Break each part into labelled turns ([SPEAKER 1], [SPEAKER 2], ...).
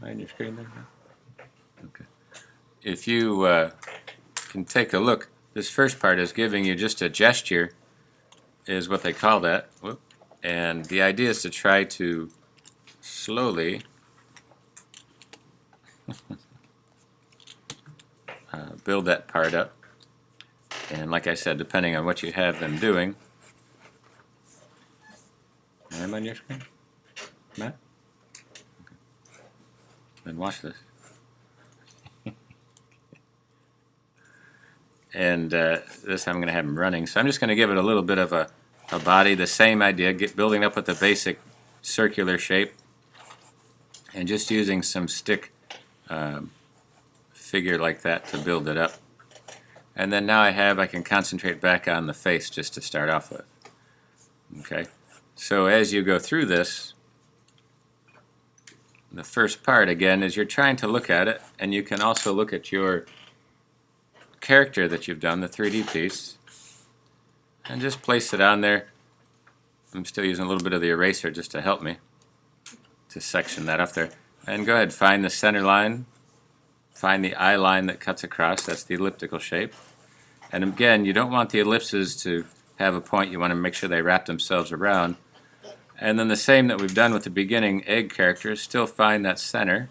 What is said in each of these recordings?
[SPEAKER 1] On your screen there? Okay. If you can take a look, this first part is giving you just a gesture, is what they call that. Whoop. And the idea is to try to slowly build that part up. And like I said, depending on what you have them doing. Am I on your screen? Matt? Okay. Then watch this. And this I'm going to have them running. So I'm just going to give it a little bit of a body, the same idea, building up with the basic circular shape, and just using some stick figure like that to build it up. And then now I can concentrate back on the face just to start off with. Okay, so as you go through this, the first part again is you're trying to look at it, and you can also look at your character that you've done, the 3D piece, and just place it on there. I'm still using a little bit of the eraser just to help me to section that up there. And go ahead, find the center line, find the eye line that cuts across, that's the elliptical shape. And again, you don't want the ellipses to have a point, you want to make sure they wrap themselves around. And then the same that we've done with the beginning egg characters, still find that center,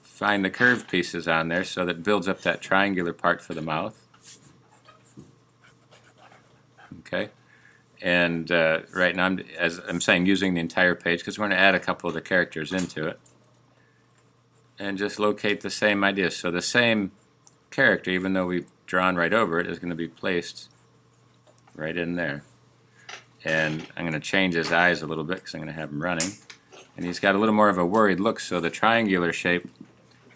[SPEAKER 1] find the curved pieces on there so that it builds up that triangular part for the mouth. Okay, and right now, as I'm saying, using the entire page because we're going to add a couple of the characters into it. And just locate the same idea. So the same character, even though we've drawn right over it, is going to be placed right in there. And I'm going to change his eyes a little bit because I'm going to have him running. And he's got a little more of a worried look, so the triangular shape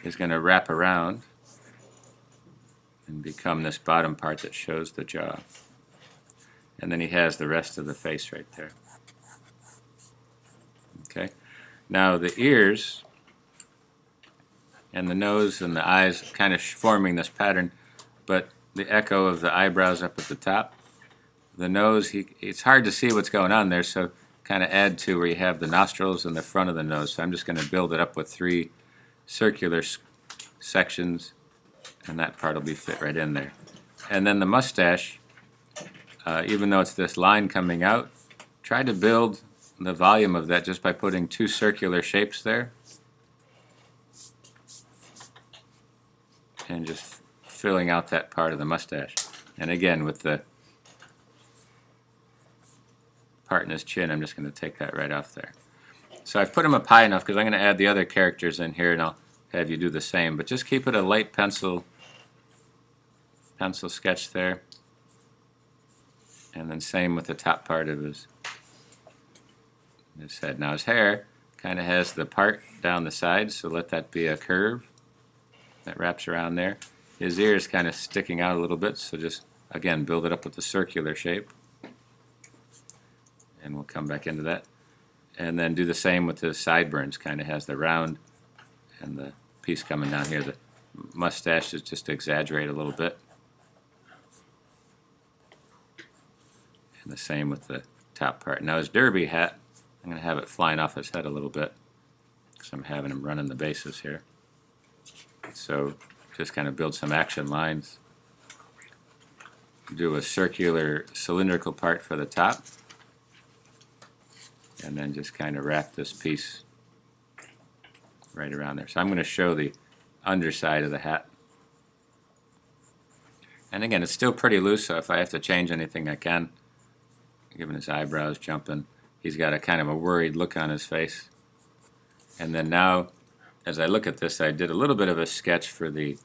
[SPEAKER 1] is going to wrap around and become this bottom part that shows the jaw. And then he has the rest of the face right there. Okay. Now the ears and the nose and the eyes kind of forming this pattern, but the echo of the eyebrows up at the top. The nose, it's hard to see what's going on there, so kind of add to where you have the nostrils and the front of the nose. So I'm just going to build it up with 3 circular sections, and that part will be fit right in there. And then the mustache, even though it's this line coming out, try to build the volume of that just by putting 2 circular shapes there. And just filling out that part of the mustache. And again, with the part in his chin, I'm just going to take that right off there. So I've put him up high enough because I'm going to add the other characters in here, and I'll have you do the same. But just keep it a light pencil sketch there. And then same with the top part of his head. Now his hair kind of has the part down the side, so let that be a curve that wraps around there. His ear is kind of sticking out a little bit, so just, again, build it up with the circular shape. And we'll come back into that. And then do the same with his sideburns, kind of has the round and the piece coming down here. The mustache is just to exaggerate a little bit. And the same with the top part. Now his derby hat, I'm going to have it flying off his head a little bit because I'm having him running the bases here. So just kind of build some action lines. Do a circular cylindrical part for the top. And then just kind of wrap this piece right around there. So I'm going to show the underside of the hat. And again, it's still pretty loose, so if I have to change anything, I can. Given his eyebrows jumping, he's got a kind of a worried look on his face. And then now, as I look at this, I did a little bit of a sketch for the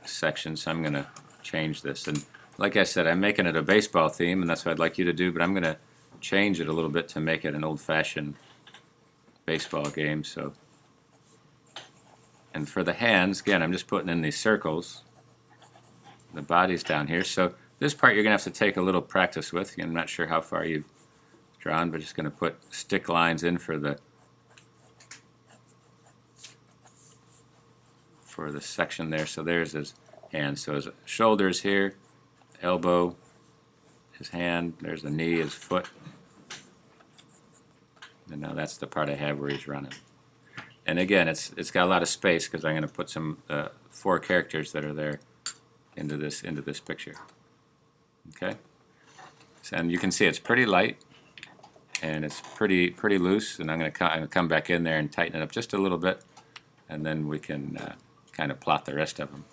[SPEAKER 1] section, so I'm going to change this. And like I said, I'm making it a baseball theme, and that's what I'd like you to do, but I'm going to change it a little bit to make it an old-fashioned baseball game. So, and for the hands, again, I'm just putting in these circles. The body's down here, so this part you're going to have to take a little practice with. I'm not sure how far you've drawn, but just going to put stick lines in for the section there. So there's his hand. So his shoulders here, elbow, his hand, there's the knee, his foot. And now that's the part I have where he's running. And again, it's got a lot of space because I'm going to put some 4 characters that are there into this picture. Okay, and you can see it's pretty light and it's pretty loose. And I'm going to come back in there and tighten it up just a little bit, and then we can kind of plot the rest of them.